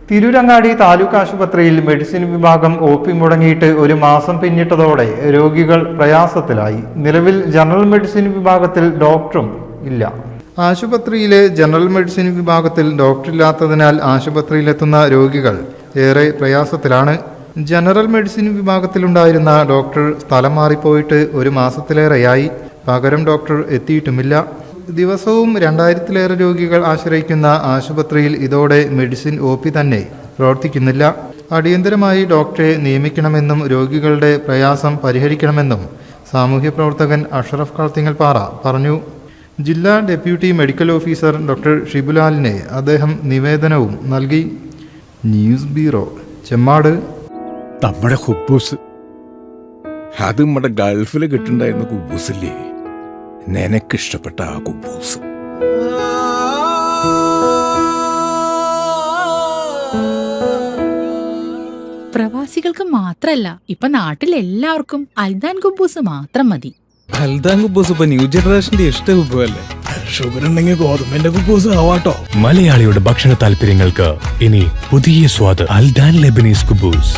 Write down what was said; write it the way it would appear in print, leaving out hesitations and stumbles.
തിരൂരങ്ങാടി താലൂക്ക് ആശുപത്രിയിൽ മെഡിസിൻ വിഭാഗം OP മുടങ്ങിയിട്ട് ഒരു മാസം പിന്നിട്ടതോടെ രോഗികൾ പ്രയാസത്തിലായി. നിലവിൽ ജനറൽ മെഡിസിൻ വിഭാഗത്തിൽ ഡോക്ടറും ഇല്ല. ആശുപത്രിയിലെ ജനറൽ മെഡിസിൻ വിഭാഗത്തിൽ ഡോക്ടറില്ലാത്തതിനാൽ ആശുപത്രിയിലെത്തുന്ന രോഗികൾ ഏറെ പ്രയാസത്തിലാണ്. ജനറൽ മെഡിസിൻ വിഭാഗത്തിലുണ്ടായിരുന്ന ഡോക്ടർ സ്ഥലം മാറിപ്പോയിട്ട് ഒരു മാസത്തിലേറെയായി. പകരം ഡോക്ടർ എത്തിയിട്ടുമില്ല. ദിവസവും 2000-ലേറെ രോഗികൾ ആശ്രയിക്കുന്ന ആശുപത്രിയിൽ ഇതോടെ മെഡിസിൻ OP തന്നെ പ്രവർത്തിക്കുന്നില്ല. അടിയന്തരമായി ഡോക്ടറെ നിയമിക്കണമെന്നും രോഗികളുടെ പ്രയാസം പരിഹരിക്കണമെന്നും സാമൂഹ്യ പ്രവർത്തകൻ അഷ്റഫ് കളത്തിങ്ങൽപ്പാറ പറഞ്ഞു. ജില്ലാ ഡെപ്യൂട്ടി മെഡിക്കൽ ഓഫീസർ ഡോക്ടർ ഷിബുലാലിനെ അദ്ദേഹം നിവേദനവും നൽകി. News bureau, Chemmad. നമ്മുടെ കുബൂസ്, അത് നമ്മുടെ ഗൾഫിൽ കിട്ടുണ്ടായിരുന്ന കുബൂസില്ലേ, നിനക്കിഷ്ടപ്പെട്ട ആ കുബൂസ്. പ്രവാസികൾക്ക് മാത്രല്ല, ഇപ്പൊ നാട്ടിൽ എല്ലാവർക്കും അൽദാൻ കുബൂസ് മാത്രം മതി. അൽദാൻ കുബൂസ് ഇപ്പൊ ന്യൂ ജനറേഷന്റെ ഇഷ്ട കുബുവല്ലേ. ഷുഗർ ഉണ്ടെങ്കിൽ ഗോതമ്പിന്റെ കുബൂസ് ആവാട്ടോ. മലയാളിയുടെ ഭക്ഷണ താല്പര്യങ്ങൾക്ക് ഇനി പുതിയ സ്വാദ്. അൽദാൻ ലെബനീസ് കുബൂസ്.